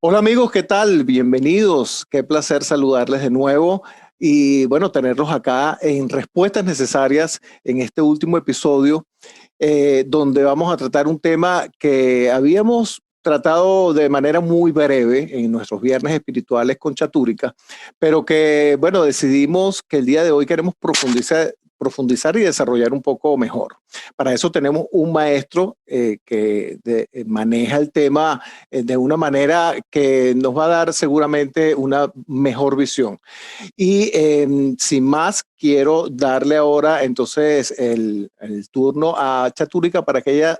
Hola amigos, ¿qué tal? Bienvenidos. Qué placer saludarles de nuevo y bueno, tenerlos acá en Respuestas Necesarias en este último episodio, donde vamos a tratar un tema que habíamos tratado de manera muy breve en nuestros viernes espirituales con Chatúrica, pero que bueno, decidimos que el día de hoy queremos profundizar y desarrollar un poco mejor. Para eso tenemos un maestro que maneja el tema de una manera que nos va a dar seguramente una mejor visión. Y sin más, quiero darle ahora entonces el turno a Chatúrica para que ella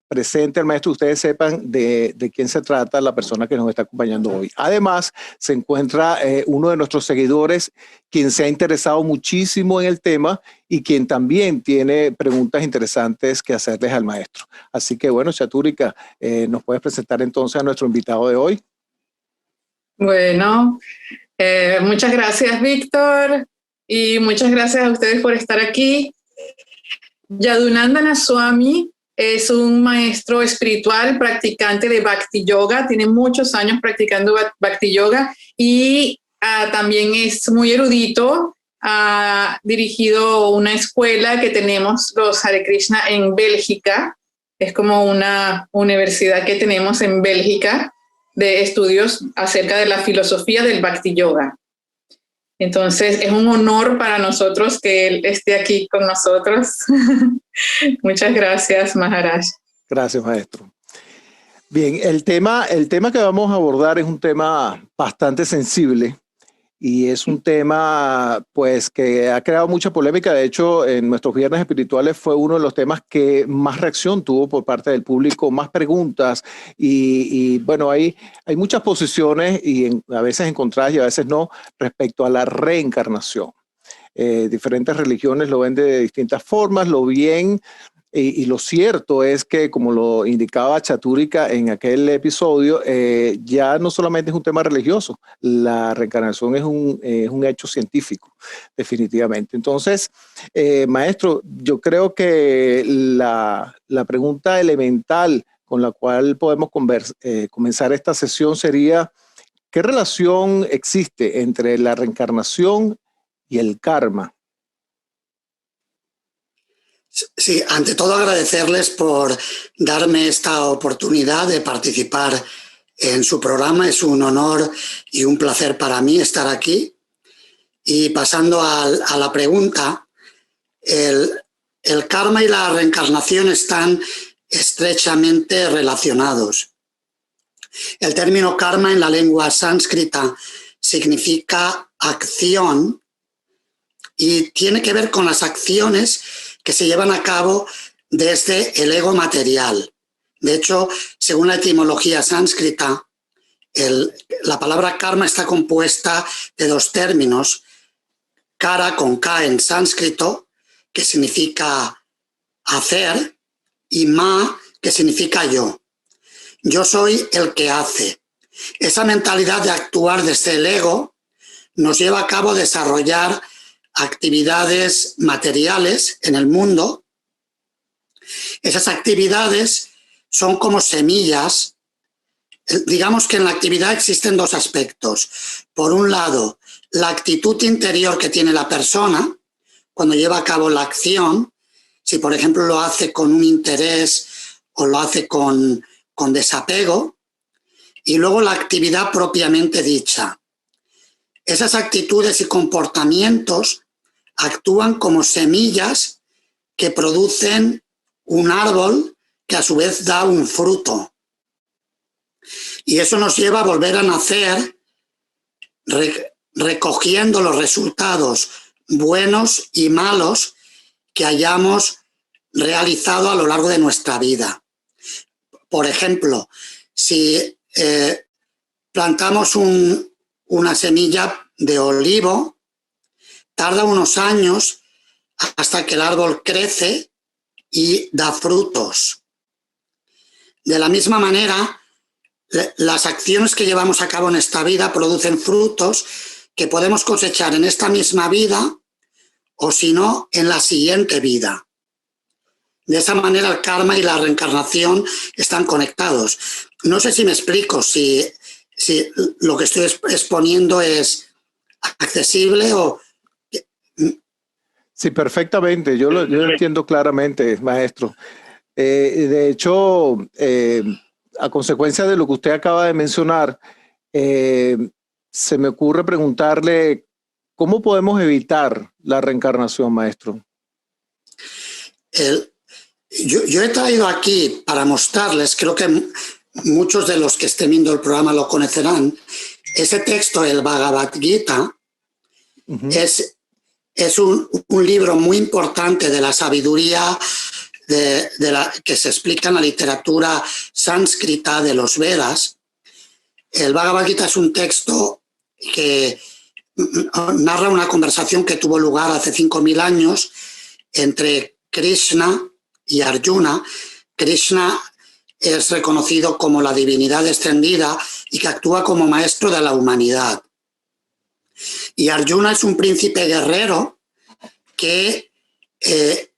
presente al maestro, ustedes sepan de quién se trata la persona que nos está acompañando hoy. Además, se encuentra uno de nuestros seguidores, quien se ha interesado muchísimo en el tema y quien también tiene preguntas interesantes que hacerles al maestro. Así que bueno, Chatúrica, ¿nos puedes presentar entonces a nuestro invitado de hoy? Bueno, muchas gracias, Víctor, y muchas gracias a ustedes por estar aquí. Yadunandana Swami es un maestro espiritual, practicante de Bhakti Yoga, tiene muchos años practicando Bhakti Yoga y también es muy erudito. Ha dirigido una escuela que tenemos los Hare Krishna en Bélgica, es como una universidad que tenemos en Bélgica de estudios acerca de la filosofía del Bhakti Yoga. Entonces, es un honor para nosotros que él esté aquí con nosotros. Muchas gracias, Maharaj. Gracias, maestro. Bien, el tema que vamos a abordar es un tema bastante sensible y es un tema pues que ha creado mucha polémica. De hecho, en nuestros viernes espirituales fue uno de los temas que más reacción tuvo por parte del público, más preguntas y bueno, hay muchas posiciones y a veces encontradas y a veces no respecto a la reencarnación. Diferentes religiones lo ven de distintas formas, lo bien y lo cierto es que, como lo indicaba Chatúrica en aquel episodio, ya no solamente es un tema religioso, la reencarnación es un hecho científico, definitivamente. Entonces, maestro, yo creo que la pregunta elemental con la cual podemos comenzar esta sesión sería, ¿qué relación existe entre la reencarnación y el karma? Sí, ante todo agradecerles por darme esta oportunidad de participar en su programa. Es un honor y un placer para mí estar aquí. Y pasando a la pregunta, el karma y la reencarnación están estrechamente relacionados. El término karma en la lengua sánscrita significa acción y tiene que ver con las acciones que se llevan a cabo desde el ego material. De hecho, según la etimología sánscrita, la palabra karma está compuesta de dos términos, kara con K en sánscrito, que significa hacer, y ma, que significa yo. Yo soy el que hace. Esa mentalidad de actuar desde el ego nos lleva a cabo desarrollar actividades materiales en el mundo. Esas actividades son como semillas. Digamos que en la actividad existen dos aspectos. Por un lado, la actitud interior que tiene la persona cuando lleva a cabo la acción, si por ejemplo lo hace con un interés o lo hace con desapego, y luego la actividad propiamente dicha. Esas actitudes y comportamientos actúan como semillas que producen un árbol que a su vez da un fruto. Y eso nos lleva a volver a nacer recogiendo los resultados buenos y malos que hayamos realizado a lo largo de nuestra vida. Por ejemplo, si plantamos una semilla de olivo, tarda unos años hasta que el árbol crece y da frutos. De la misma manera, las acciones que llevamos a cabo en esta vida producen frutos que podemos cosechar en esta misma vida o, si no, en la siguiente vida. De esa manera, el karma y la reencarnación están conectados. No sé si me explico, si si lo que estoy exponiendo es accesible o... Sí, perfectamente. Yo lo entiendo claramente, maestro. De hecho, a consecuencia de lo que usted acaba de mencionar, se me ocurre preguntarle, ¿cómo podemos evitar la reencarnación, maestro? Yo he traído aquí para mostrarles, creo que muchos de los que estén viendo el programa lo conocerán, ese texto, el Bhagavad Gita, es un libro muy importante de la sabiduría que se explica en la literatura sánscrita de los Vedas. El Bhagavad Gita es un texto que narra una conversación que tuvo lugar hace 5.000 años entre Krishna y Arjuna. Krishna es reconocido como la divinidad descendida y que actúa como maestro de la humanidad. Y Arjuna es un príncipe guerrero que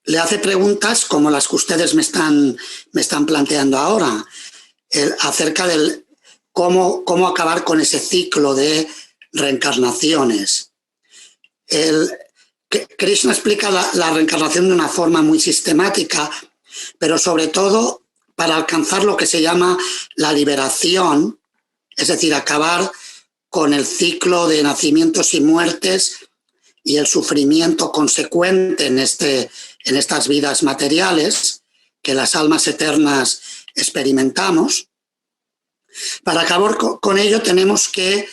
le hace preguntas como las que ustedes me están planteando ahora, acerca de cómo acabar con ese ciclo de reencarnaciones. Krishna explica la reencarnación de una forma muy sistemática, pero sobre todo para alcanzar lo que se llama la liberación, es decir, acabar con el ciclo de nacimientos y muertes y el sufrimiento consecuente en estas vidas materiales que las almas eternas experimentamos. Para acabar con ello tenemos que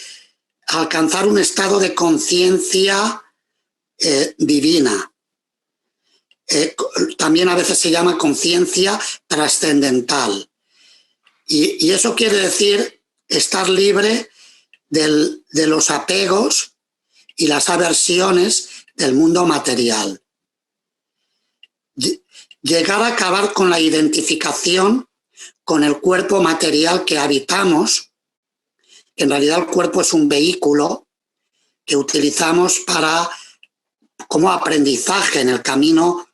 alcanzar un estado de conciencia divina. También a veces se llama conciencia trascendental. Y eso quiere decir estar libre de los apegos y las aversiones del mundo material. Llegar a acabar con la identificación con el cuerpo material que habitamos. En realidad el cuerpo es un vehículo que utilizamos como aprendizaje en el camino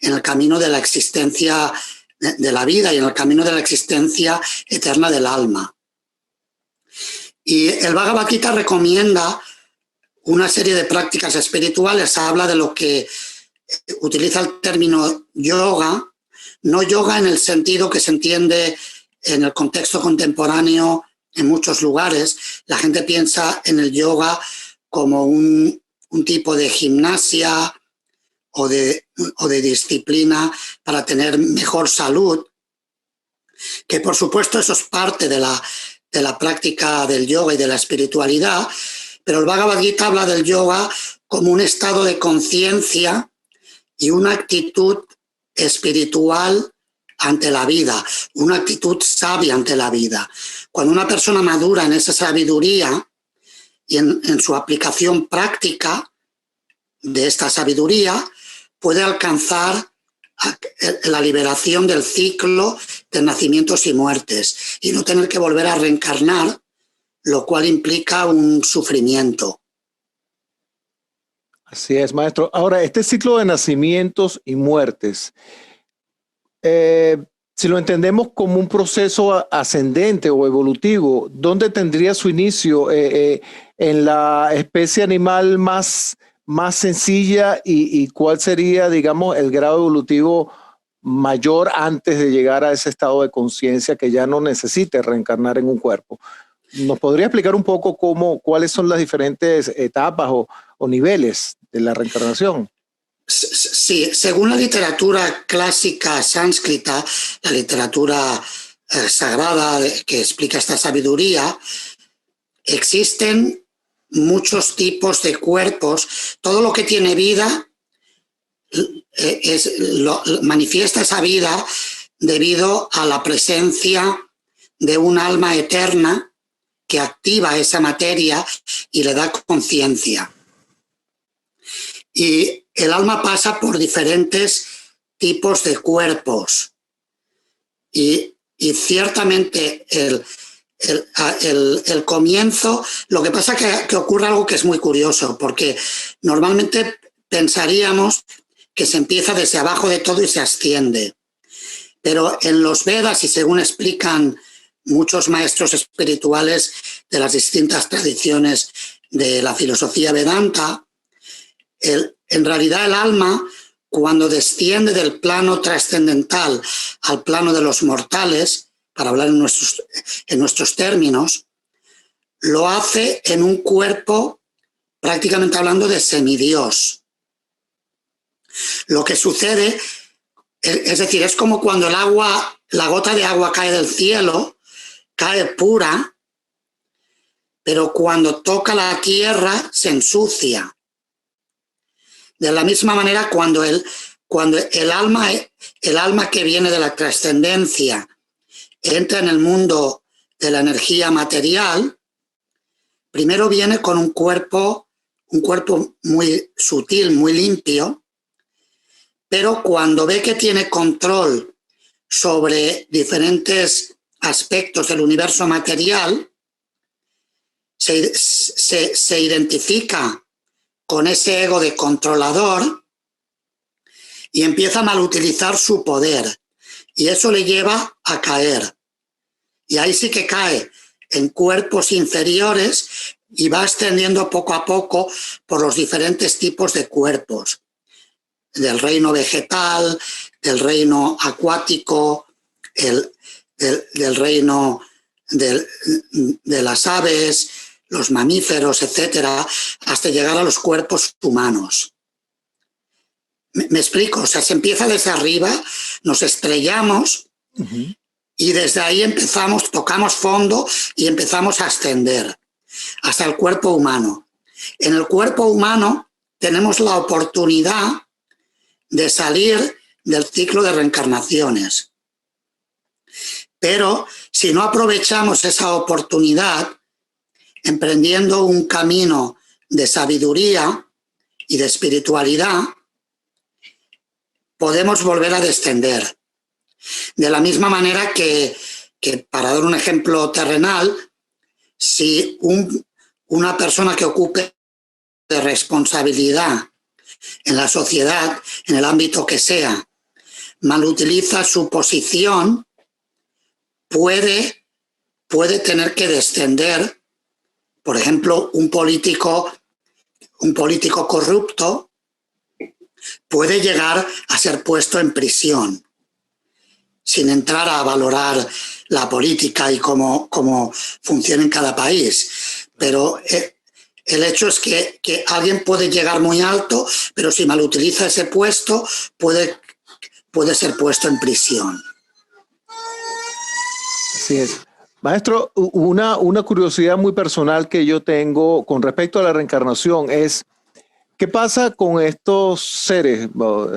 de la existencia de la vida y en el camino de la existencia eterna del alma. Y el Bhagavad Gita recomienda una serie de prácticas espirituales. Habla de lo que utiliza el término yoga, no yoga en el sentido que se entiende en el contexto contemporáneo en muchos lugares. La gente piensa en el yoga como un tipo de gimnasia o de disciplina para tener mejor salud, que por supuesto eso es parte de la práctica del yoga y de la espiritualidad, pero el Bhagavad Gita habla del yoga como un estado de conciencia y una actitud espiritual ante la vida, una actitud sabia ante la vida. Cuando una persona madura en esa sabiduría y en su aplicación práctica de esta sabiduría, puede alcanzar la liberación del ciclo de nacimientos y muertes y no tener que volver a reencarnar, lo cual implica un sufrimiento. Así es, maestro. Ahora, este ciclo de nacimientos y muertes, si lo entendemos como un proceso ascendente o evolutivo, ¿dónde tendría su inicio? ¿En la especie animal más sencilla y cuál sería, digamos, el grado evolutivo mayor antes de llegar a ese estado de conciencia que ya no necesite reencarnar en un cuerpo? ¿Nos podría explicar un poco cuáles son las diferentes etapas o niveles de la reencarnación? Sí, según la literatura clásica sánscrita, la literatura sagrada que explica esta sabiduría, existen muchos tipos de cuerpos. Todo lo que tiene vida manifiesta esa vida debido a la presencia de un alma eterna que activa esa materia y le da conciencia. Y el alma pasa por diferentes tipos de cuerpos. Y ciertamente el comienzo, lo que pasa que ocurre algo que es muy curioso, porque normalmente pensaríamos que se empieza desde abajo de todo y se asciende. Pero en los Vedas, y según explican muchos maestros espirituales de las distintas tradiciones de la filosofía Vedanta, en realidad el alma, cuando desciende del plano trascendental al plano de los mortales, para hablar en nuestros términos, lo hace en un cuerpo, prácticamente hablando, de semidios. Lo que sucede, es decir, es como cuando la gota de agua cae del cielo, cae pura, pero cuando toca la tierra se ensucia. De la misma manera, cuando el alma que viene de la trascendencia entra en el mundo de la energía material, primero viene con un cuerpo muy sutil, muy limpio, pero cuando ve que tiene control sobre diferentes aspectos del universo material, se identifica con ese ego de controlador y empieza a malutilizar su poder. Y eso le lleva a caer. Y ahí sí que cae en cuerpos inferiores y va ascendiendo poco a poco por los diferentes tipos de cuerpos. Del reino vegetal, del reino acuático, del reino de las aves, los mamíferos, etcétera, hasta llegar a los cuerpos humanos. ¿Me explico? O sea, se empieza desde arriba, nos estrellamos y desde ahí tocamos fondo y empezamos a ascender hasta el cuerpo humano. En el cuerpo humano tenemos la oportunidad de salir del ciclo de reencarnaciones. Pero si no aprovechamos esa oportunidad, emprendiendo un camino de sabiduría y de espiritualidad, podemos volver a descender. De la misma manera que para dar un ejemplo terrenal, si una persona que ocupe de responsabilidad en la sociedad, en el ámbito que sea, malutiliza su posición, puede tener que descender. Por ejemplo, un político corrupto puede llegar a ser puesto en prisión, sin entrar a valorar la política y cómo funciona en cada país. Pero el hecho es que alguien puede llegar muy alto, pero si malutiliza ese puesto, puede ser puesto en prisión. Así es. Maestro, una curiosidad muy personal que yo tengo con respecto a la reencarnación es, ¿qué pasa con estos seres,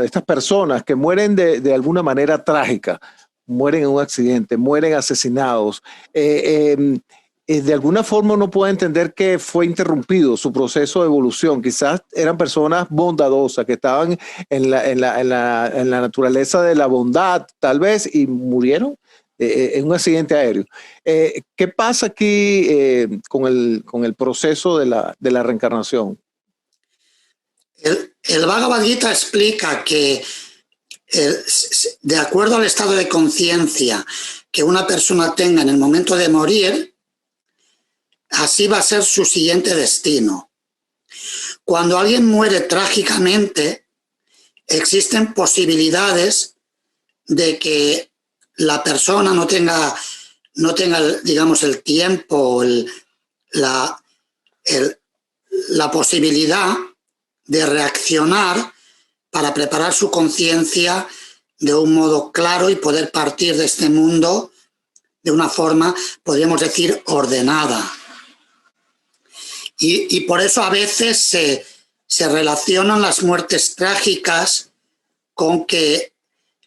estas personas que mueren de alguna manera trágica? Mueren en un accidente, mueren asesinados. De alguna forma uno puede entender que fue interrumpido su proceso de evolución. Quizás eran personas bondadosas que estaban en la naturaleza de la bondad, tal vez, y murieron en un accidente aéreo. ¿Qué pasa aquí con el proceso de la reencarnación? El Bhagavad Gita explica que de acuerdo al estado de conciencia que una persona tenga en el momento de morir, así va a ser su siguiente destino. Cuando alguien muere trágicamente, existen posibilidades de que la persona no tenga digamos, el tiempo, la posibilidad de reaccionar para preparar su conciencia de un modo claro y poder partir de este mundo de una forma, podríamos decir, ordenada. Y por eso a veces se relacionan las muertes trágicas con que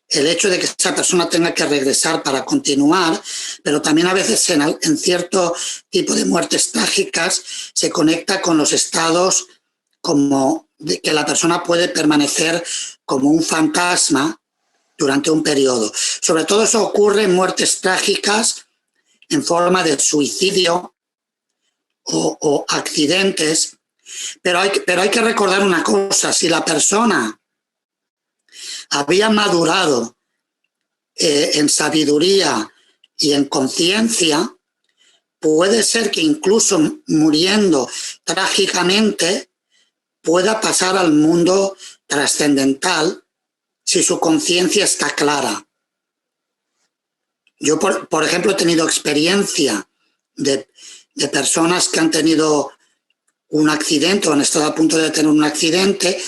el hecho de que esa persona tenga que regresar para continuar, pero también a veces en cierto tipo de muertes trágicas se conecta con los estados como de que la persona puede permanecer como un fantasma durante un periodo. Sobre todo eso ocurre en muertes trágicas en forma de suicidio o accidentes, pero hay que recordar una cosa: si la persona había madurado en sabiduría y en conciencia, puede ser que incluso muriendo trágicamente pueda pasar al mundo trascendental si su conciencia está clara. Yo, por ejemplo, he tenido experiencia de personas que han tenido un accidente o han estado a punto de tener un accidente,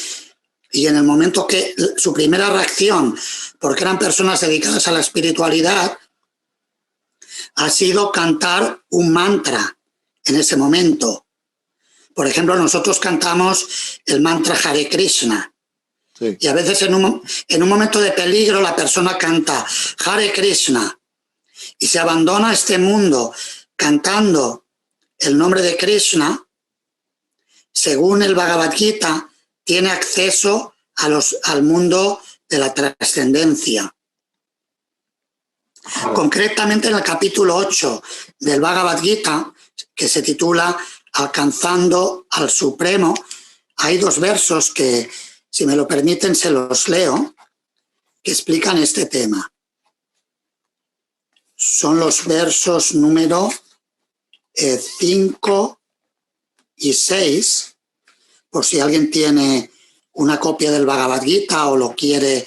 y en el momento que su primera reacción, porque eran personas dedicadas a la espiritualidad, ha sido cantar un mantra en ese momento. Por ejemplo, nosotros cantamos el mantra Hare Krishna. Sí. Y a veces en un momento de peligro la persona canta Hare Krishna y se abandona a este mundo cantando el nombre de Krishna. Según el Bhagavad Gita, tiene acceso al mundo de la trascendencia. Concretamente en el capítulo 8 del Bhagavad Gita, que se titula Alcanzando al Supremo, hay 2 versos que, si me lo permiten, se los leo, que explican este tema. Son los versos número 5 y 6, por si alguien tiene una copia del Bhagavad Gita o lo quiere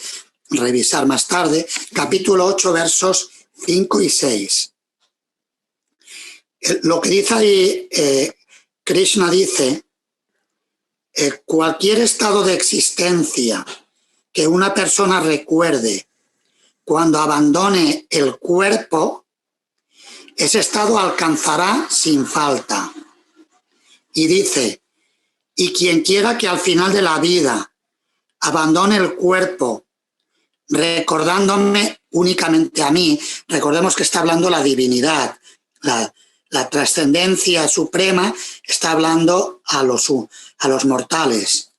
revisar más tarde. Capítulo 8, versos 5 y 6. Lo que dice ahí, Krishna dice, cualquier estado de existencia que una persona recuerde cuando abandone el cuerpo, ese estado alcanzará sin falta. Y dice, y quien quiera que al final de la vida abandone el cuerpo recordándome únicamente a mí, recordemos que está hablando la divinidad, la trascendencia suprema, está hablando a los mortales.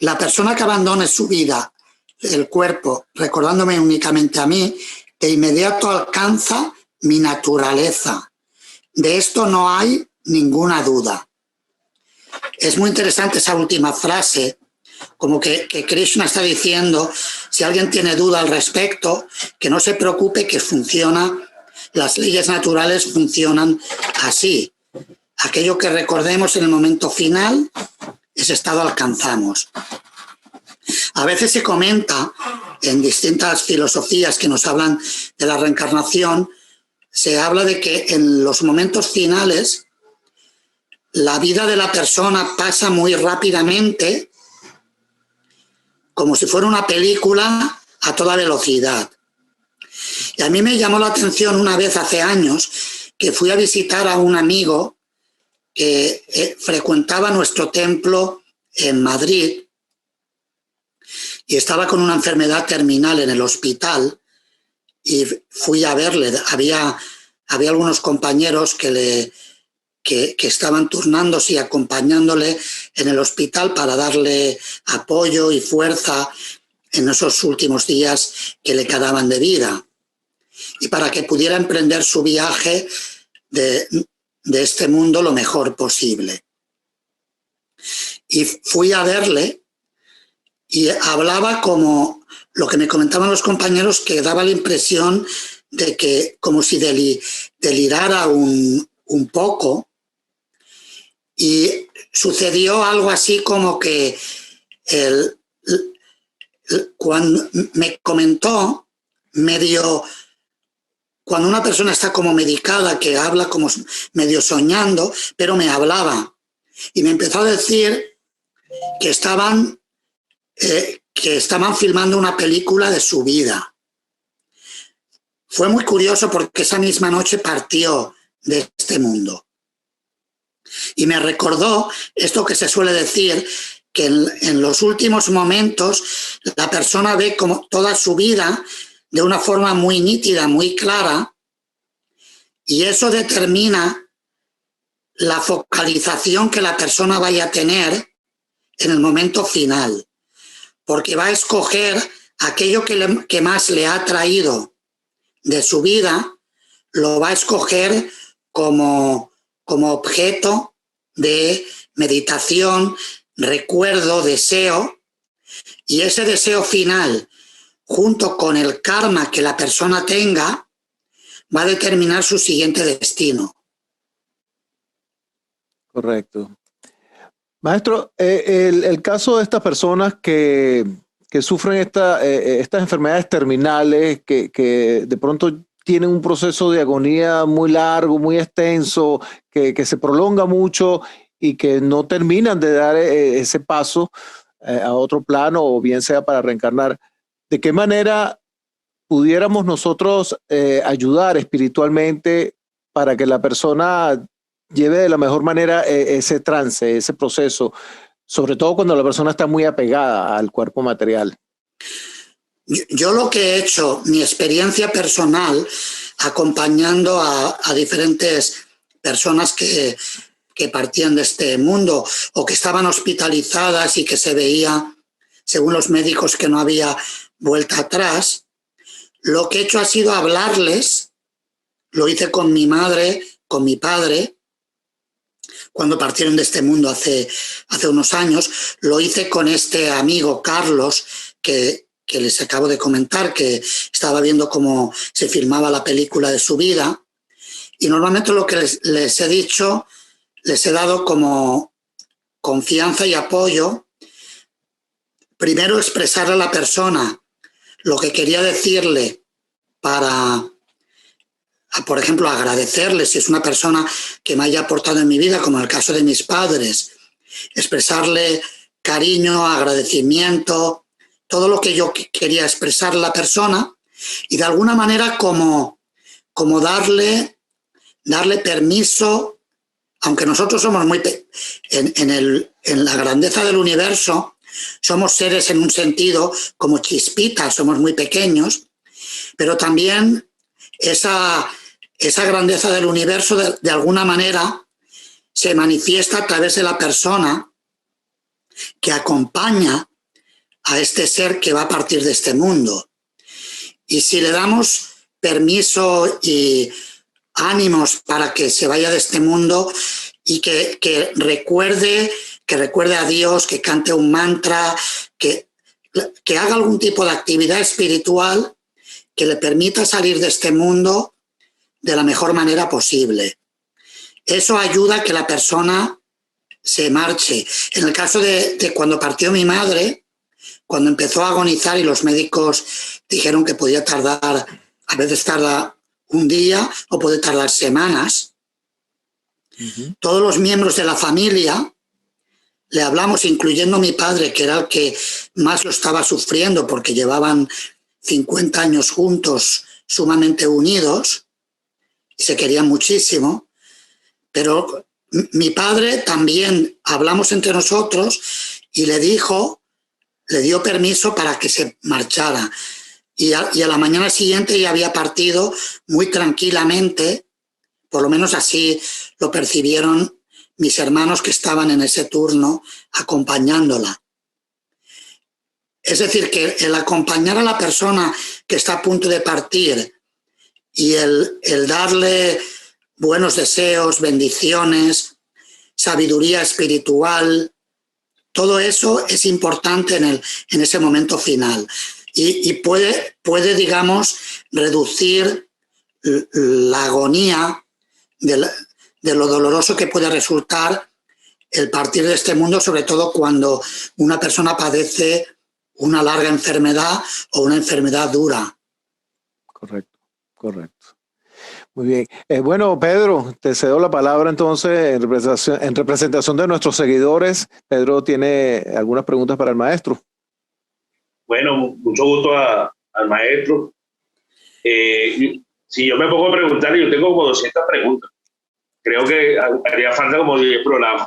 La persona que abandone su vida, el cuerpo, recordándome únicamente a mí, de inmediato alcanza mi naturaleza. De esto no hay ninguna duda. Es muy interesante esa última frase, como que Krishna está diciendo, si alguien tiene duda al respecto, que no se preocupe, que las leyes naturales funcionan así. Aquello que recordemos en el momento final, ese estado alcanzamos. A veces se comenta en distintas filosofías que nos hablan de la reencarnación, se habla de que en los momentos finales la vida de la persona pasa muy rápidamente, como si fuera una película a toda velocidad. Y a mí me llamó la atención una vez hace años que fui a visitar a un amigo que frecuentaba nuestro templo en Madrid y estaba con una enfermedad terminal en el hospital y fui a verle. Había algunos compañeros que estaban turnándose y acompañándole en el hospital para darle apoyo y fuerza en esos últimos días que le quedaban de vida y para que pudiera emprender su viaje de este mundo lo mejor posible. Y fui a verle y hablaba como lo que me comentaban los compañeros, que daba la impresión de que como si delirara un poco. Y sucedió algo así como que cuando me comentó, cuando una persona está como medicada, que habla como medio soñando, pero me hablaba. Y me empezó a decir que estaban filmando una película de su vida. Fue muy curioso porque esa misma noche partió de este mundo. Y me recordó esto que se suele decir, que en los últimos momentos la persona ve como toda su vida de una forma muy nítida, muy clara, y eso determina la focalización que la persona vaya a tener en el momento final, porque va a escoger aquello que más le ha traído de su vida, lo va a escoger como objeto de meditación, recuerdo, deseo, y ese deseo final, junto con el karma que la persona tenga, va a determinar su siguiente destino. Correcto. Maestro, el caso de estas personas que sufren estas enfermedades terminales, que de pronto tienen un proceso de agonía muy largo, muy extenso, que se prolonga mucho y que no terminan de dar ese paso a otro plano, o bien sea para reencarnar, ¿de qué manera pudiéramos nosotros ayudar espiritualmente para que la persona lleve de la mejor manera ese trance, ese proceso, sobre todo cuando la persona está muy apegada al cuerpo material? Yo lo que he hecho, mi experiencia personal, acompañando a diferentes personas que partían de este mundo o que estaban hospitalizadas y que se veía, según los médicos, que no había vuelta atrás, lo que he hecho ha sido hablarles. Lo hice con mi madre, con mi padre, cuando partieron de este mundo hace unos años. Lo hice con este amigo Carlos, que les acabo de comentar, que estaba viendo cómo se filmaba la película de su vida. Y normalmente lo que les he dicho, les he dado como confianza y apoyo. Primero, expresarle a la persona lo que quería decirle para, por ejemplo, agradecerle si es una persona que me haya aportado en mi vida, como en el caso de mis padres. Expresarle cariño, agradecimiento, todo lo que yo quería expresar a la persona, y de alguna manera como darle permiso, aunque nosotros somos muy en la grandeza del universo, somos seres en un sentido como chispitas, somos muy pequeños, pero también esa grandeza del universo de alguna manera se manifiesta a través de la persona que acompaña a este ser que va a partir de este mundo. Y si le damos permiso y ánimos para que se vaya de este mundo y que recuerde a Dios, que cante un mantra, que haga algún tipo de actividad espiritual que le permita salir de este mundo de la mejor manera posible. Eso ayuda a que la persona se marche. En el caso de cuando partió mi madre, cuando empezó a agonizar y los médicos dijeron que podía tardar, a veces tarda un día o puede tardar semanas, todos los miembros de la familia le hablamos, incluyendo mi padre, que era el que más lo estaba sufriendo porque llevaban 50 años juntos, sumamente unidos, y se querían muchísimo. Pero mi padre también, hablamos entre nosotros y le dio permiso para que se marchara. Y a la mañana siguiente ya había partido muy tranquilamente, por lo menos así lo percibieron mis hermanos que estaban en ese turno acompañándola. Es decir, que el acompañar a la persona que está a punto de partir y el darle buenos deseos, bendiciones, sabiduría espiritual, todo eso es importante en ese momento final. Y puede, digamos, reducir la agonía de lo doloroso que puede resultar el partir de este mundo, sobre todo cuando una persona padece una larga enfermedad o una enfermedad dura. Correcto. Muy bien. Bueno, Pedro, te cedo la palabra entonces en representación de nuestros seguidores. Pedro tiene algunas preguntas para el maestro. Bueno, mucho gusto al maestro. Si yo me pongo a preguntar, yo tengo como 200 preguntas. Creo que haría falta como 10 programas.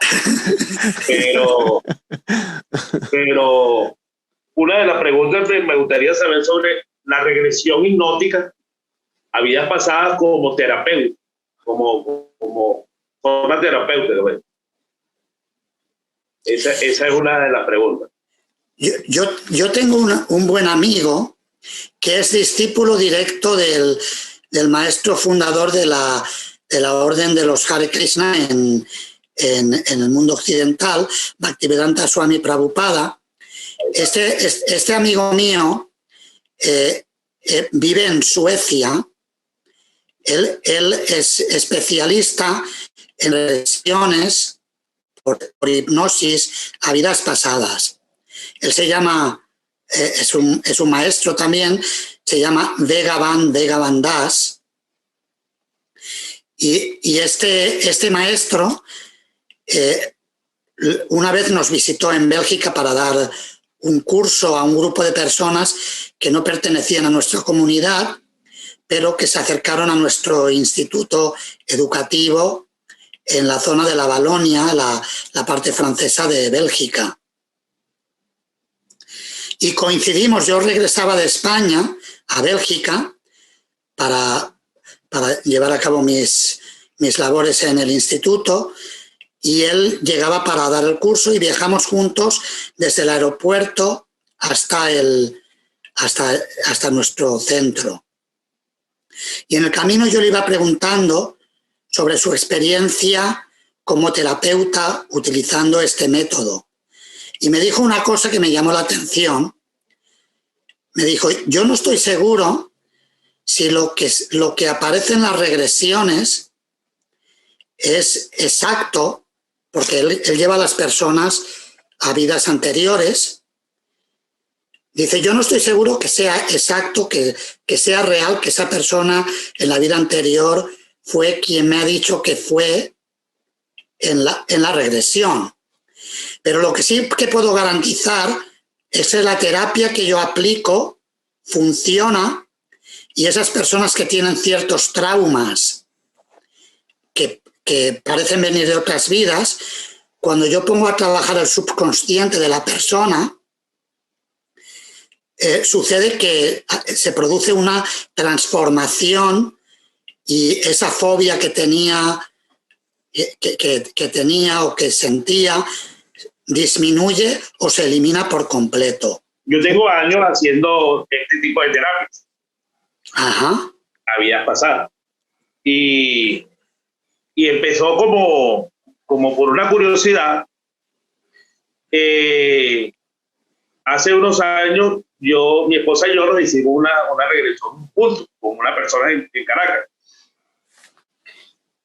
Pero una de las preguntas que me gustaría saber sobre la regresión hipnótica a vidas pasadas como terapeuta, como forma terapéutica. ¿Ves? Esa es una de las preguntas. Yo tengo un buen amigo que es discípulo directo del maestro fundador de la orden de los Hare Krishna en el mundo occidental, Bhaktivedanta Swami Prabhupada. Este amigo mío vive en Suecia. Él es especialista en regresiones por hipnosis a vidas pasadas. Él se llama, es un maestro también, se llama Vega Van Das. Y este maestro una vez nos visitó en Bélgica para dar un curso a un grupo de personas que no pertenecían a nuestra comunidad, pero que se acercaron a nuestro instituto educativo en la zona de la Valonia, la parte francesa de Bélgica. Y coincidimos, yo regresaba de España a Bélgica para llevar a cabo mis labores en el instituto, y él llegaba para dar el curso y viajamos juntos desde el aeropuerto hasta nuestro centro. Y en el camino yo le iba preguntando sobre su experiencia como terapeuta utilizando este método. Y me dijo una cosa que me llamó la atención. Me dijo, yo no estoy seguro si lo que aparece en las regresiones es exacto, porque él lleva a las personas a vidas anteriores. Dice, yo no estoy seguro que sea exacto, que sea real, que esa persona en la vida anterior fue quien me ha dicho que fue en la regresión. Pero lo que sí que puedo garantizar es que la terapia que yo aplico funciona, y esas personas que tienen ciertos traumas que parecen venir de otras vidas, cuando yo pongo a trabajar el subconsciente de la persona, sucede que se produce una transformación, y esa fobia que tenía o que sentía disminuye o se elimina por completo. Yo tengo años haciendo este tipo de terapias. Ajá. Había pasado. Y empezó como por una curiosidad. Hace unos años, mi esposa y yo nos hicimos una regresión juntos con una persona en Caracas.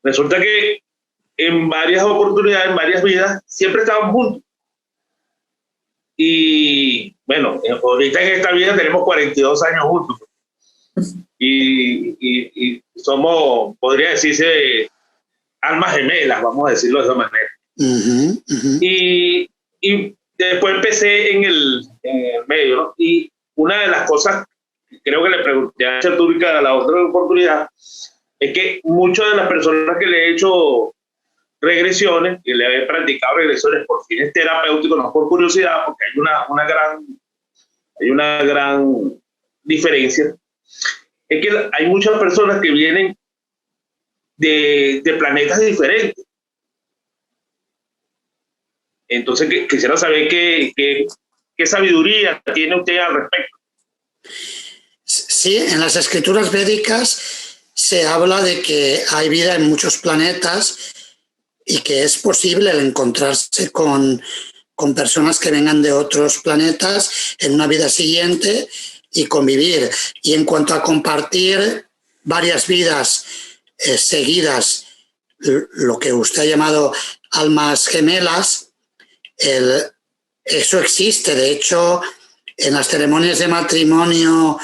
Resulta que en varias oportunidades, en varias vidas, siempre estábamos juntos. Y bueno, ahorita en esta vida tenemos 42 años juntos. Y somos, podría decirse, almas gemelas, vamos a decirlo de esa manera. Uh-huh, uh-huh. Y después empecé en el medio, ¿no? Y una de las cosas que creo que le pregunté a Chertúrica a la otra oportunidad es que muchas de las personas que le he hecho regresiones, que le he practicado regresiones por fines terapéuticos, no por curiosidad, porque hay una gran diferencia, es que hay muchas personas que vienen de planetas diferentes. Entonces quisiera saber qué sabiduría tiene usted al respecto. Sí, en las escrituras védicas se habla de que hay vida en muchos planetas y que es posible el encontrarse con personas que vengan de otros planetas en una vida siguiente y convivir. Y en cuanto a compartir varias vidas seguidas, lo que usted ha llamado almas gemelas, eso existe. De hecho, en las ceremonias de matrimonio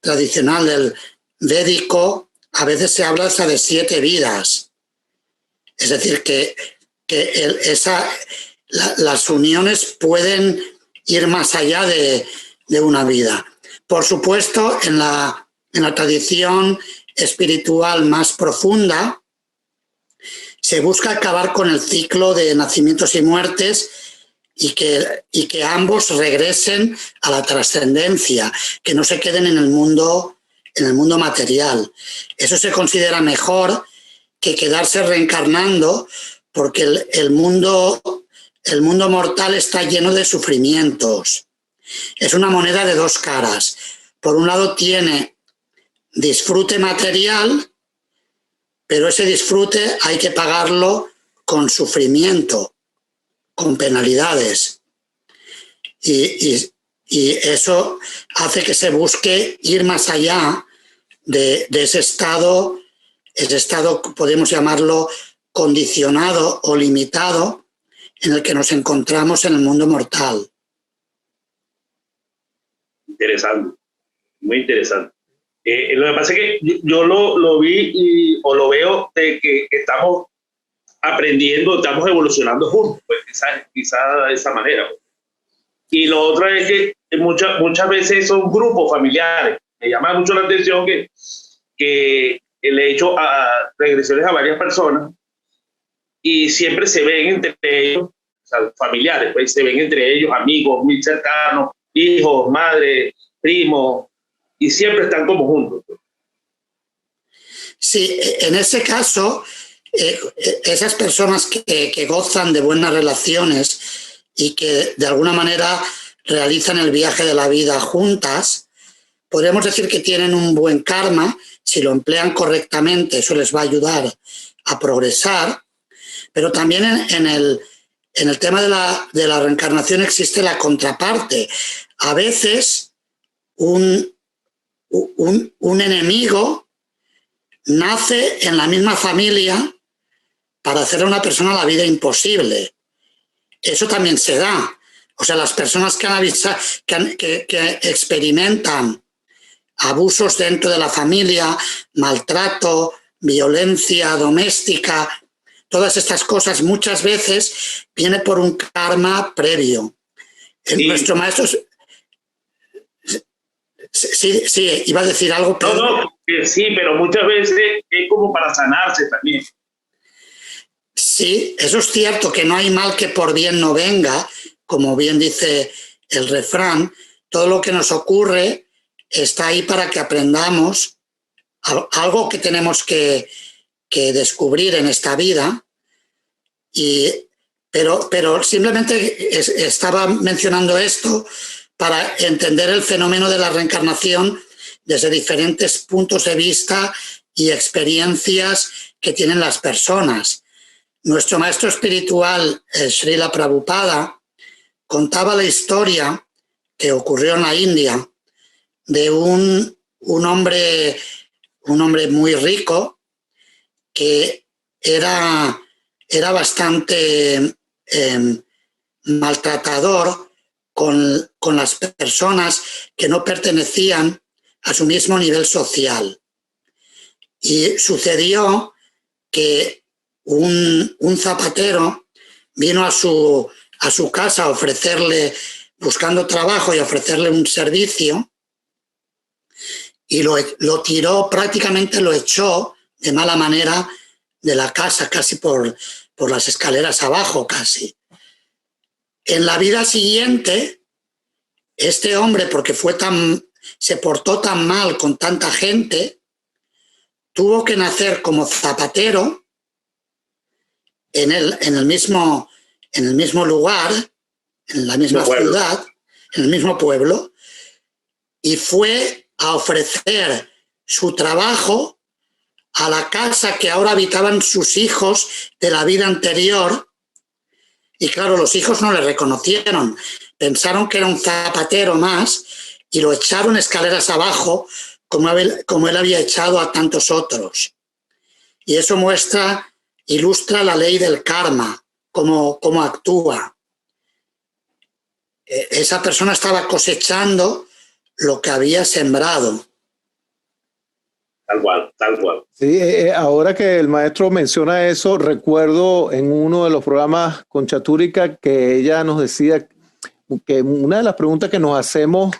tradicional del védico, a veces se habla hasta de 7 vidas. Es decir, que las uniones pueden ir más allá de una vida. Por supuesto, en la tradición espiritual más profunda, se busca acabar con el ciclo de nacimientos y muertes y que ambos regresen a la trascendencia, que no se queden en el mundo material. Eso se considera mejor que quedarse reencarnando, porque el mundo mortal está lleno de sufrimientos. Es una moneda de 2 caras. Por un lado tiene disfrute material, pero ese disfrute hay que pagarlo con sufrimiento, con penalidades. Y Y eso hace que se busque ir más allá de ese estado podemos llamarlo condicionado o limitado, en el que nos encontramos en el mundo mortal. Interesante, muy interesante. Lo que pasa es que yo lo vi o lo veo de que estamos aprendiendo, estamos evolucionando juntos, pues quizá de esa manera. Y lo otro es que muchas veces son grupos familiares. Me llama mucho la atención que le he hecho a regresiones a varias personas y siempre se ven entre ellos, o sea, familiares, pues se ven entre ellos, amigos muy cercanos, hijos, madre, primos, y siempre están como juntos. Sí, en ese caso, esas personas que gozan de buenas relaciones y que de alguna manera realizan el viaje de la vida juntas, podríamos decir que tienen un buen karma. Si lo emplean correctamente, eso les va a ayudar a progresar. Pero también en el tema de la reencarnación existe la contraparte. A veces un enemigo nace en la misma familia para hacer a una persona la vida imposible. Eso también se da. O sea, las personas que experimentan abusos dentro de la familia, maltrato, violencia doméstica, todas estas cosas muchas veces viene por un karma previo. Sí. Nuestro maestro... Sí, iba a decir algo. Pero... No, sí, pero muchas veces es como para sanarse también. Sí, eso es cierto, que no hay mal que por bien no venga, como bien dice el refrán. Todo lo que nos ocurre está ahí para que aprendamos algo que tenemos que descubrir en esta vida. Pero simplemente estaba mencionando esto para entender el fenómeno de la reencarnación desde diferentes puntos de vista y experiencias que tienen las personas. Nuestro maestro espiritual, Srila Prabhupada, contaba la historia que ocurrió en la India de un hombre muy rico que era bastante maltratador con las personas que no pertenecían a su mismo nivel social. Y sucedió que un zapatero vino a su casa a ofrecerle, buscando trabajo y ofrecerle un servicio, y lo tiró, prácticamente lo echó de mala manera de la casa, casi por las escaleras abajo, casi. En la vida siguiente, este hombre, porque se portó tan mal con tanta gente, tuvo que nacer como zapatero en el mismo lugar, en la misma ciudad, en el mismo pueblo, y fue a ofrecer su trabajo a la casa que ahora habitaban sus hijos de la vida anterior. Y claro, los hijos no le reconocieron, pensaron que era un zapatero más y lo echaron escaleras abajo como él había echado a tantos otros. Y eso ilustra la ley del karma, cómo actúa. Esa persona estaba cosechando lo que había sembrado. Tal cual. Sí, ahora que el maestro menciona eso, recuerdo en uno de los programas con Chatúrica que ella nos decía que una de las preguntas que nos hacemos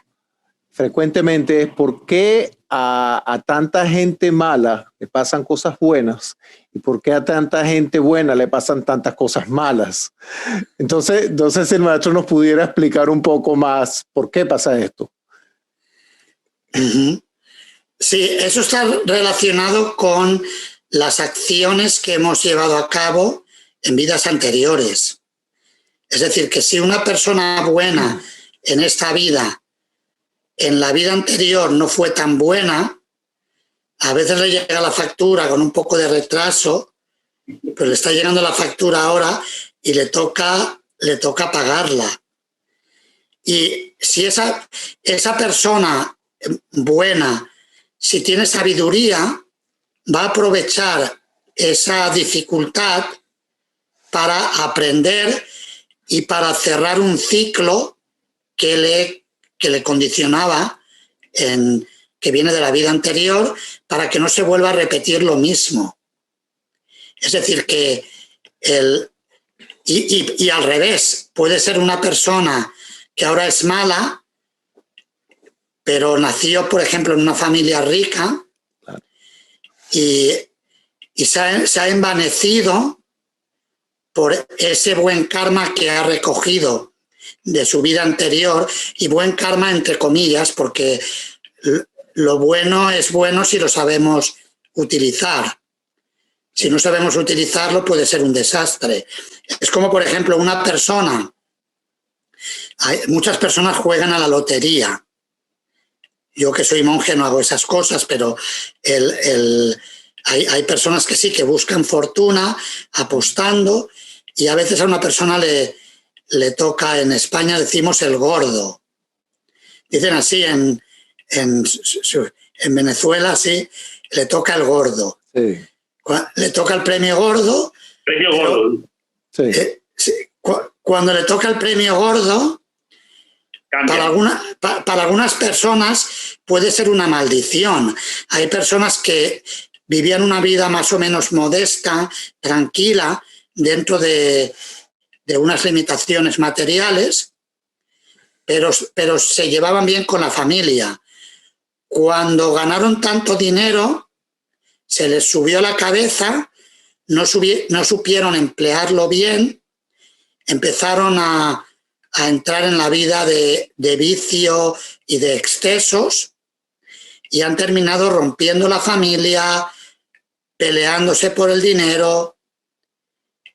frecuentemente es ¿por qué a tanta gente mala le pasan cosas buenas y por qué a tanta gente buena le pasan tantas cosas malas? Entonces si el maestro nos pudiera explicar un poco más por qué pasa esto. Uh-huh. Sí, eso está relacionado con las acciones que hemos llevado a cabo en vidas anteriores. Es decir, que si una persona buena en esta vida, en la vida anterior no fue tan buena, a veces le llega la factura con un poco de retraso, pero le está llegando la factura ahora y le toca pagarla. Y si esa persona buena, si tiene sabiduría, va a aprovechar esa dificultad para aprender y para cerrar un ciclo que le condicionaba, que viene de la vida anterior, para que no se vuelva a repetir lo mismo. Es decir, que y al revés, puede ser una persona que ahora es mala, pero nació, por ejemplo, en una familia rica y se ha envanecido por ese buen karma que ha recogido de su vida anterior, y buen karma entre comillas, porque lo bueno es bueno si lo sabemos utilizar. Si no sabemos utilizarlo, puede ser un desastre. Es como, por ejemplo, una persona. Muchas personas juegan a la lotería. Yo, que soy monje, no hago esas cosas, pero hay personas que sí, que buscan fortuna apostando, y a veces a una persona le toca, en España decimos el gordo. Dicen así, en Venezuela sí, le toca el gordo. Sí. Le toca el premio gordo. Premio gordo. Sí. Cuando le toca el premio gordo, para algunas personas puede ser una maldición. Hay personas que vivían una vida más o menos modesta, tranquila, dentro de unas limitaciones materiales, pero se llevaban bien con la familia. Cuando ganaron tanto dinero, se les subió la cabeza, no supieron emplearlo bien, empezaron a entrar en la vida de vicio y de excesos, y han terminado rompiendo la familia, peleándose por el dinero.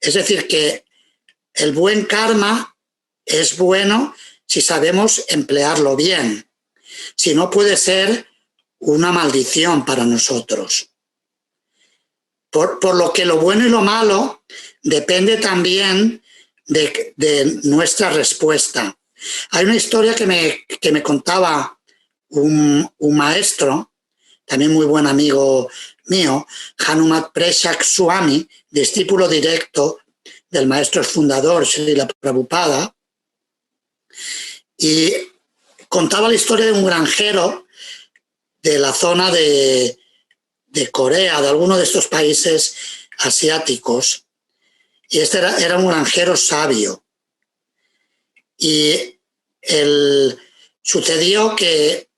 Es decir, que el buen karma es bueno si sabemos emplearlo bien. Si no, puede ser una maldición para nosotros. Por lo que lo bueno y lo malo depende también de nuestra respuesta. Hay una historia que me contaba un maestro, también muy buen amigo mío, Hanumat Preshak Swami, discípulo directo del maestro fundador Srila Prabhupada, y contaba la historia de un granjero de la zona de Corea, de alguno de estos países asiáticos, y este era un granjero sabio. Y sucedió que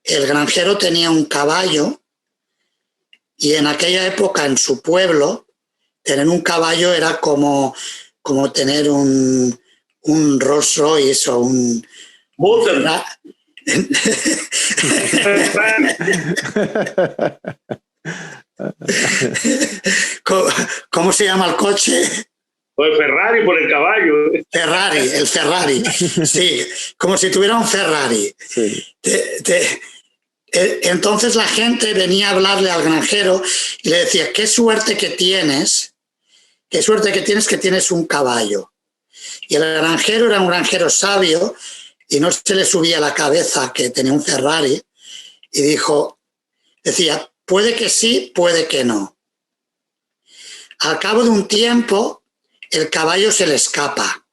el granjero tenía un caballo, y en aquella época en su pueblo tener un caballo era como tener un Rolls Royce o un... ¿Cómo se llama el coche? Por el Ferrari, por el caballo. El Ferrari. Sí, como si tuviera un Ferrari. Sí. Entonces la gente venía a hablarle al granjero y le decía: qué suerte que tienes que tienes un caballo. Y el granjero era un granjero sabio y no se le subía a la cabeza que tenía un Ferrari, y decía, puede que sí, puede que no. Al cabo de un tiempo, el caballo se le escapa,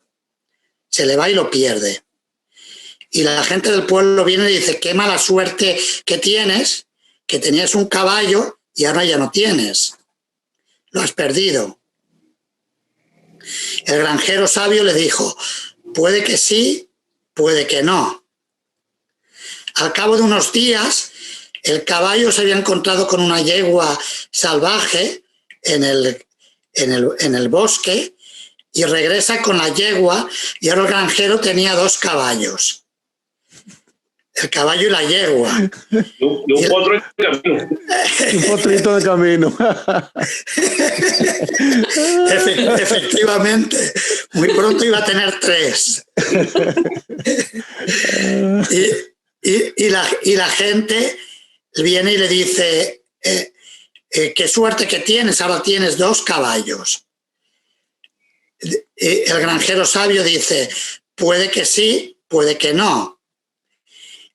se le va y lo pierde. Y la gente del pueblo viene y dice: qué mala suerte que tienes, que tenías un caballo y ahora ya no tienes. Lo has perdido. El granjero sabio le dijo: puede que sí, puede que no. Al cabo de unos días, el caballo se había encontrado con una yegua salvaje en el bosque, y regresa con la yegua, y ahora el granjero tenía 2 caballos. El caballo y la yegua. Y un potro de camino. Un potrito de camino. Efectivamente, muy pronto iba a tener 3. Y la gente viene y le dice: qué suerte que tienes, ahora tienes 2 caballos. El granjero sabio dice: puede que sí, puede que no.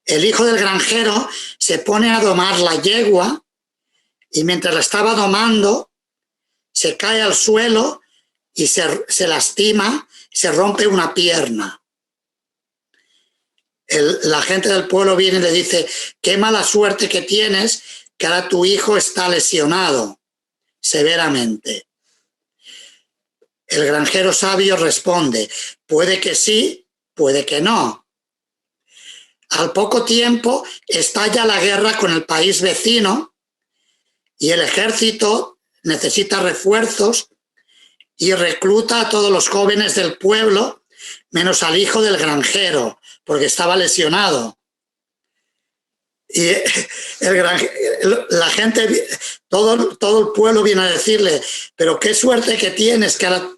El hijo del granjero se pone a domar la yegua y mientras la estaba domando se cae al suelo y se lastima, se rompe una pierna. La gente del pueblo viene y le dice: qué mala suerte que tienes, que ahora tu hijo está lesionado severamente. El granjero sabio responde: puede que sí, puede que no. Al poco tiempo estalla la guerra con el país vecino y el ejército necesita refuerzos y recluta a todos los jóvenes del pueblo menos al hijo del granjero, porque estaba lesionado. Y la gente, todo el pueblo viene a decirle: pero qué suerte que tienes, que ahora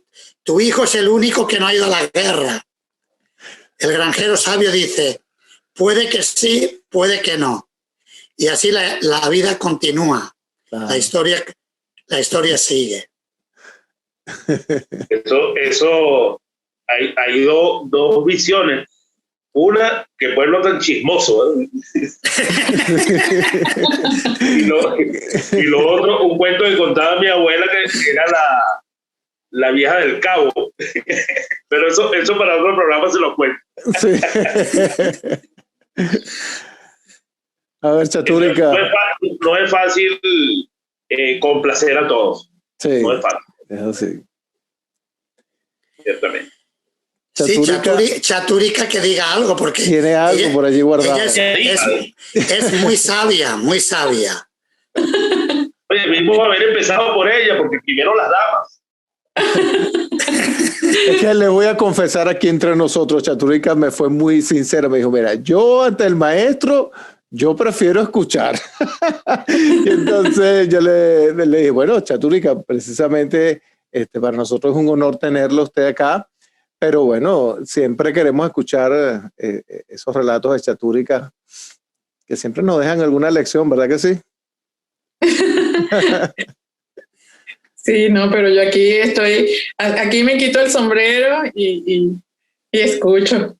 tu hijo es el único que no ha ido a la guerra. El granjero sabio dice: puede que sí, puede que no. Y así la vida continúa. Claro. La historia sigue. Eso hay dos visiones. Una, que pueblo tan chismoso, ¿eh? y lo otro, un cuento que contaba mi abuela, que era la vieja del Cabo. Pero eso para otro programa se lo cuento. Sí. A ver, Chatúrica. No es fácil complacer a todos. Sí, no es fácil. Es así. Ciertamente. Chatúrica que diga algo, porque tiene algo ella, por allí guardado. Es muy sabia, muy sabia. Oye, mismo haber empezado por ella, porque primero las damas. Es que le voy a confesar aquí entre nosotros, Chatúrica me fue muy sincera, me dijo: mira, yo ante el maestro, yo prefiero escuchar. Y entonces yo le dije: bueno, Chatúrica, precisamente para nosotros es un honor tenerlo usted acá. Pero bueno, siempre queremos escuchar esos relatos de Chatúrica que siempre nos dejan alguna lección, ¿verdad que sí? Sí, no, pero yo aquí me quito el sombrero y escucho.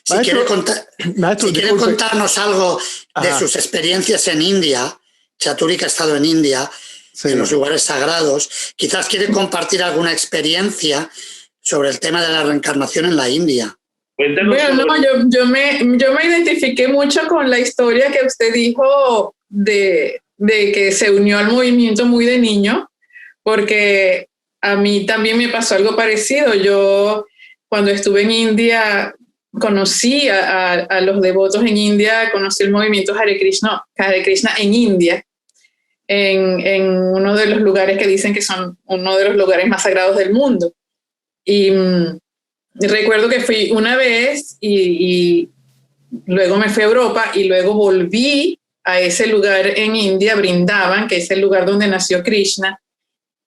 Si quiere contarnos algo de sus experiencias en India, Chatúrica ha estado en India, sí, en los lugares sagrados. Quizás quiere compartir alguna experiencia sobre el tema de la reencarnación en la India. Bueno, no, yo me identifiqué mucho con la historia que usted dijo de que se unió al movimiento muy de niño, porque a mí también me pasó algo parecido. Yo, cuando estuve en India, conocí a los devotos en India, conocí el movimiento Hare Krishna en India, en uno de los lugares que dicen que son uno de los lugares más sagrados del mundo. Y recuerdo que fui una vez y luego me fui a Europa y luego volví a ese lugar en India, Brindavan, que es el lugar donde nació Krishna.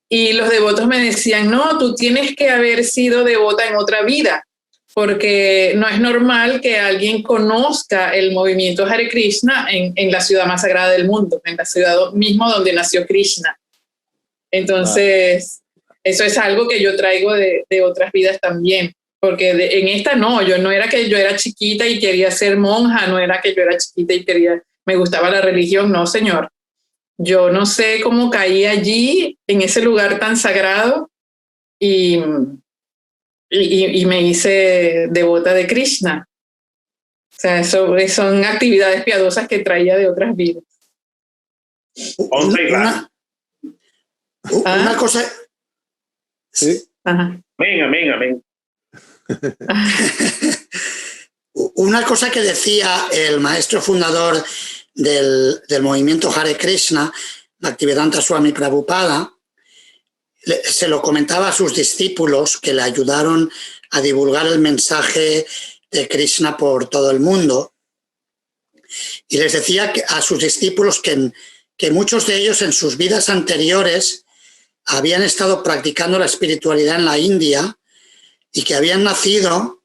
Y los devotos me decían: no, tú tienes que haber sido devota en otra vida, porque no es normal que alguien conozca el movimiento Hare Krishna en la ciudad más sagrada del mundo, en la ciudad mismo donde nació Krishna. Entonces, eso es algo que yo traigo de otras vidas también, porque en esta no era que yo era chiquita y quería ser monja, no era que yo era chiquita y me gustaba la religión, no, señor. Yo no sé cómo caí allí, en ese lugar tan sagrado, y me hice devota de Krishna. O sea, son actividades piadosas que traía de otras vidas. Una cosa... Sí. Ajá. Amén. Una cosa que decía el maestro fundador del movimiento Hare Krishna, Bhaktivedanta Swami Prabhupada, se lo comentaba a sus discípulos que le ayudaron a divulgar el mensaje de Krishna por todo el mundo, y les decía a sus discípulos que muchos de ellos en sus vidas anteriores habían estado practicando la espiritualidad en la India y que habían nacido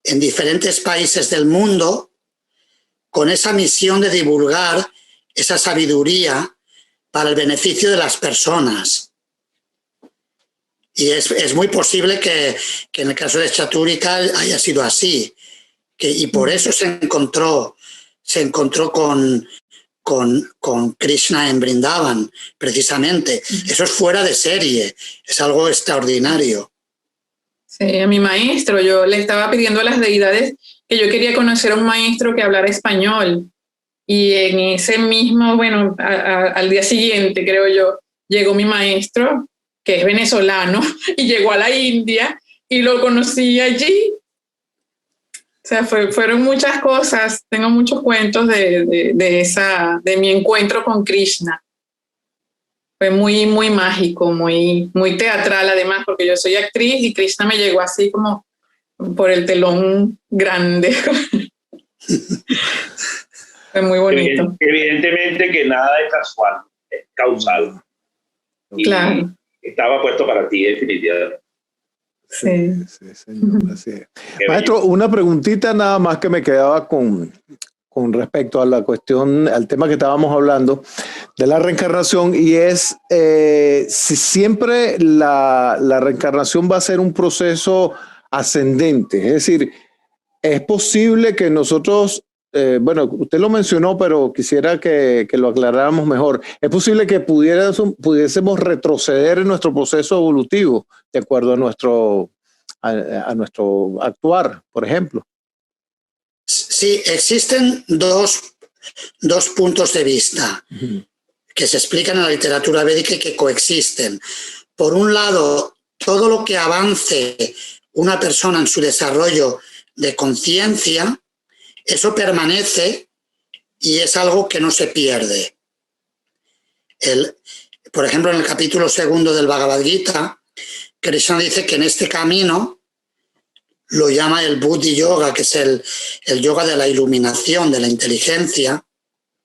en diferentes países del mundo con esa misión de divulgar esa sabiduría para el beneficio de las personas. Y es muy posible que en el caso de Chaturika haya sido así. Y por eso se encontró con Krishna en Vrindavan, precisamente. Eso es fuera de serie, es algo extraordinario. Sí, a mi maestro, yo le estaba pidiendo a las deidades que yo quería conocer a un maestro que hablara español. Y en ese mismo, bueno, al día siguiente, creo yo, llegó mi maestro, que es venezolano, y llegó a la India y lo conocí allí. O sea, fueron muchas cosas. Tengo muchos cuentos de mi encuentro con Krishna. Fue muy, muy mágico, muy, muy teatral además, porque yo soy actriz y Krishna me llegó así como por el telón grande. Fue muy bonito. Evidentemente que nada es casual, es causal. Y claro. Estaba puesto para ti, definitivamente. Sí, señor, así es. Maestro, una preguntita nada más que me quedaba con respecto a la cuestión, al tema que estábamos hablando de la reencarnación, y es si siempre la reencarnación va a ser un proceso ascendente, es decir, es posible que nosotros, bueno, usted lo mencionó, pero quisiera que lo aclaráramos mejor. Es posible que pudiésemos retroceder en nuestro proceso evolutivo de acuerdo a nuestro actuar, por ejemplo. Sí, existen dos puntos de vista que se explican en la literatura védica y que coexisten. Por un lado, todo lo que avance una persona en su desarrollo de conciencia, eso permanece y es algo que no se pierde. Por ejemplo, en el capítulo 2 del Bhagavad Gita, Krishna dice que en este camino lo llama el Buddhi Yoga, que es el yoga de la iluminación, de la inteligencia,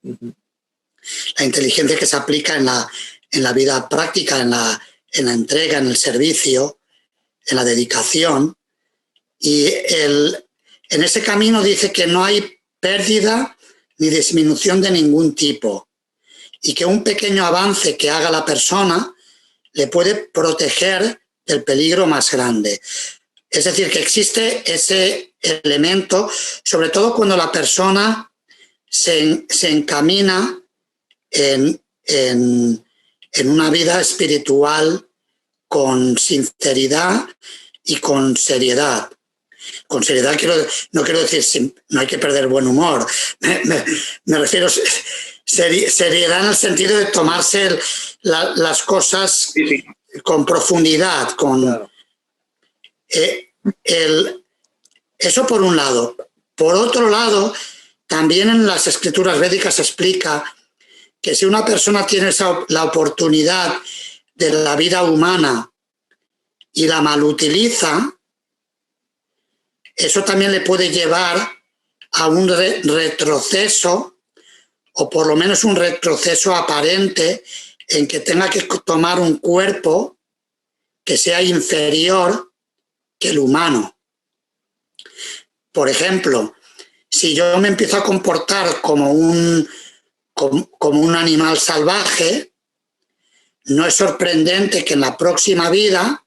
la inteligencia que se aplica en la vida práctica, en la entrega, en el servicio, en la dedicación. Y en ese camino dice que no hay pérdida ni disminución de ningún tipo y que un pequeño avance que haga la persona le puede proteger del peligro más grande. Es decir, que existe ese elemento, sobre todo cuando la persona se encamina en una vida espiritual con sinceridad y con seriedad. Con seriedad no quiero decir no hay que perder buen humor. Me refiero a seriedad en el sentido de tomarse las cosas con profundidad, claro. Eso por un lado. Por otro lado, también en las escrituras védicas se explica que si una persona tiene la oportunidad de la vida humana y la malutiliza, eso también le puede llevar a un retroceso, o por lo menos un retroceso aparente, en que tenga que tomar un cuerpo que sea inferior que el humano. Por ejemplo, si yo me empiezo a comportar como un animal salvaje, no es sorprendente que en la próxima vida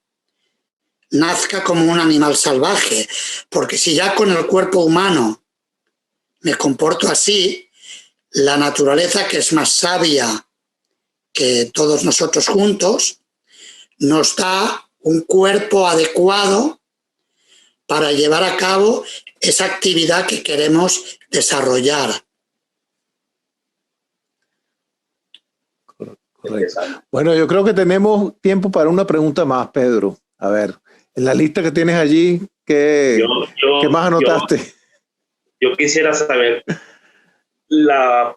nazca como un animal salvaje, porque si ya con el cuerpo humano me comporto así, la naturaleza, que es más sabia que todos nosotros juntos, nos da un cuerpo adecuado para llevar a cabo esa actividad que queremos desarrollar. Correcto. Bueno, yo creo que tenemos tiempo para una pregunta más, Pedro. A ver, en la lista que tienes allí, ¿qué más anotaste? Yo quisiera saber una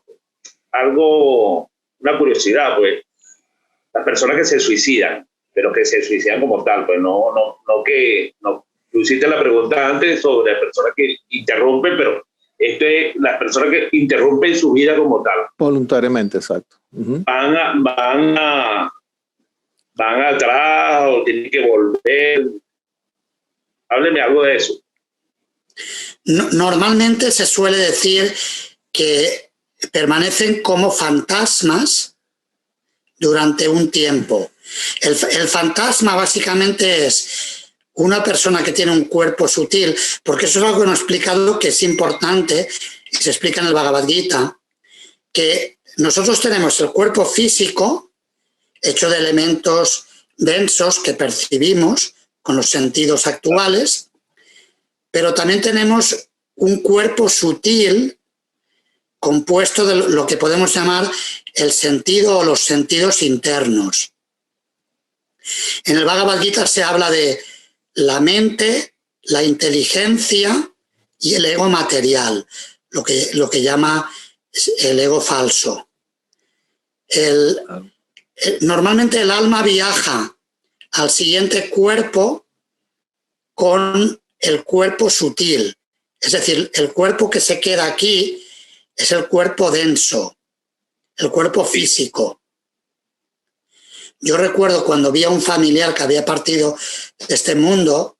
curiosidad, pues, las personas que se suicidan, pero que se suicidan como tal, pues no que tú hiciste la pregunta antes sobre las personas que interrumpen, pero esto es las personas que interrumpen su vida como tal. Voluntariamente, exacto. Van atrás o tienen que volver. Hábleme algo de eso. Normalmente se suele decir que permanecen como fantasmas durante un tiempo. El fantasma básicamente es una persona que tiene un cuerpo sutil, porque eso es algo que nos ha explicado que es importante, y se explica en el Bhagavad Gita, que nosotros tenemos el cuerpo físico hecho de elementos densos que percibimos con los sentidos actuales, pero también tenemos un cuerpo sutil compuesto de lo que podemos llamar el sentido o los sentidos internos. En el Bhagavad Gita se habla de la mente, la inteligencia y el ego material, lo que llama el ego falso. Normalmente el alma viaja al siguiente cuerpo con el cuerpo sutil, es decir, el cuerpo que se queda aquí es el cuerpo denso, el cuerpo físico. Yo recuerdo cuando vi a un familiar que había partido de este mundo,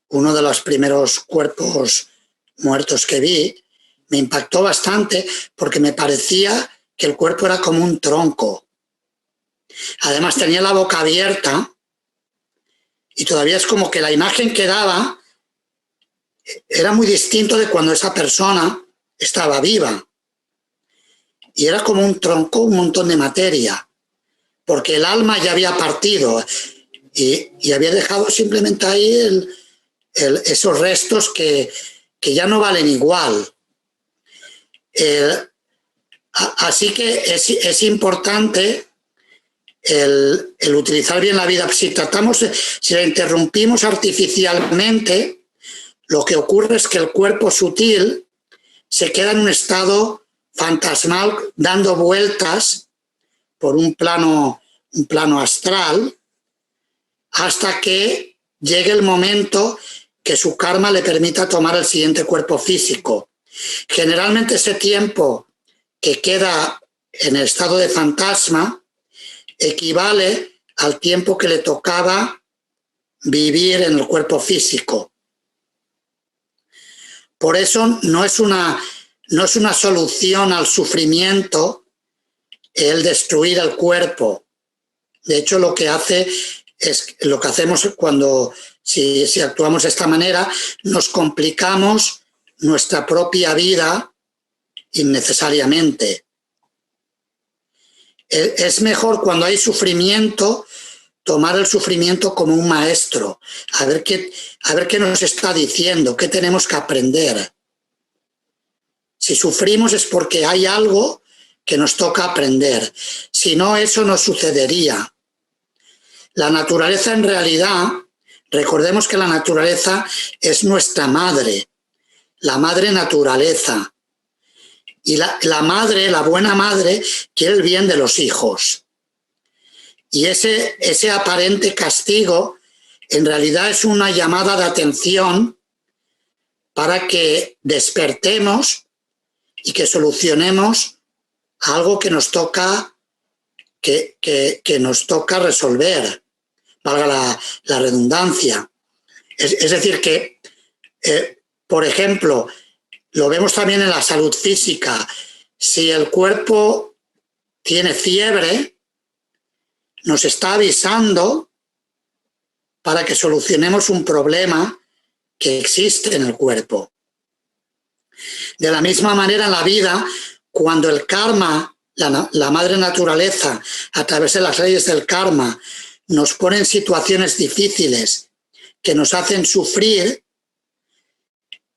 uno de los primeros cuerpos muertos que vi, me impactó bastante porque me parecía que el cuerpo era como un tronco. Además tenía la boca abierta y todavía es como que la imagen que daba era muy distinto de cuando esa persona estaba viva. Y era como un tronco, un montón de materia, porque el alma ya había partido y había dejado simplemente ahí esos restos que ya no valen igual. Así que es importante el utilizar bien la vida. Si la interrumpimos artificialmente, lo que ocurre es que el cuerpo sutil se queda en un estado fantasmal dando vueltas por un plano astral hasta que llegue el momento que su karma le permita tomar el siguiente cuerpo físico. Generalmente ese tiempo que queda en el estado de fantasma equivale al tiempo que le tocaba vivir en el cuerpo físico. Por eso no es una solución al sufrimiento el destruir el cuerpo. De hecho, lo que hacemos cuando, si actuamos de esta manera, nos complicamos nuestra propia vida innecesariamente. Es mejor cuando hay sufrimiento tomar el sufrimiento como un maestro, a ver qué nos está diciendo, qué tenemos que aprender. Si sufrimos es porque hay algo que nos toca aprender. Si no, eso no sucedería. La naturaleza en realidad, recordemos que la naturaleza es nuestra madre, la madre naturaleza. Y la madre, la buena madre, quiere el bien de los hijos. Y ese aparente castigo en realidad es una llamada de atención para que despertemos y que solucionemos algo que nos toca, que nos toca resolver, valga la redundancia. Es decir, que, por ejemplo, lo vemos también en la salud física. Si el cuerpo tiene fiebre, nos está avisando para que solucionemos un problema que existe en el cuerpo. De la misma manera en la vida, cuando el karma, la madre naturaleza, a través de las leyes del karma, nos pone en situaciones difíciles que nos hacen sufrir,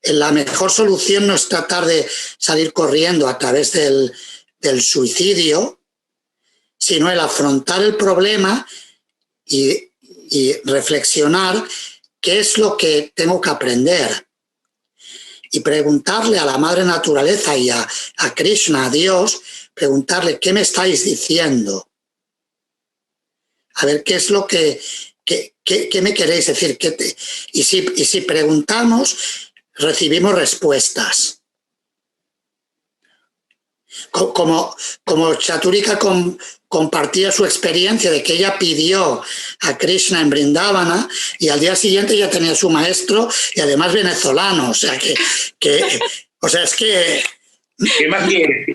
la mejor solución no es tratar de salir corriendo a través del suicidio, sino el afrontar el problema y reflexionar qué es lo que tengo que aprender. Y preguntarle a la madre naturaleza y a Krishna, a Dios, preguntarle qué me estáis diciendo. A ver qué es lo que me queréis decir. Y si preguntamos, recibimos respuestas. Como Chaturika compartía su experiencia de que ella pidió a Krishna en Vrindavana y al día siguiente ya tenía su maestro y además venezolano. O sea, es que ¿Qué más quiere?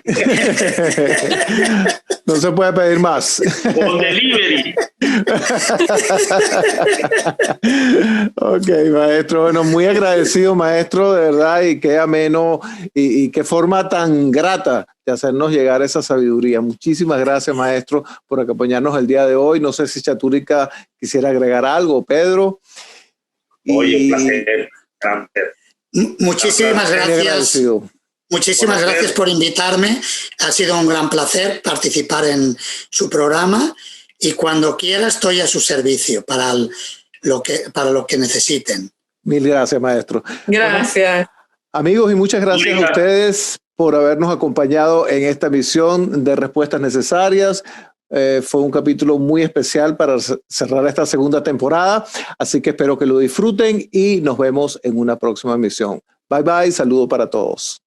No se puede pedir más. Con delivery. Ok, maestro. Bueno, muy agradecido, maestro, de verdad, y qué ameno y qué forma tan grata de hacernos llegar esa sabiduría. Muchísimas gracias, maestro, por acompañarnos el día de hoy. No sé si Chatúrica quisiera agregar algo, Pedro. Oye, un placer. Muchísimas gracias. Muchísimas gracias por invitarme. Ha sido un gran placer participar en su programa y cuando quiera estoy a su servicio para lo que necesiten. Mil gracias, maestro. Gracias. Bueno, amigos, y muchas gracias a ustedes por habernos acompañado en esta emisión de Respuestas Necesarias. Fue un capítulo muy especial para cerrar esta segunda temporada, así que espero que lo disfruten y nos vemos en una próxima emisión. Bye bye, saludo para todos.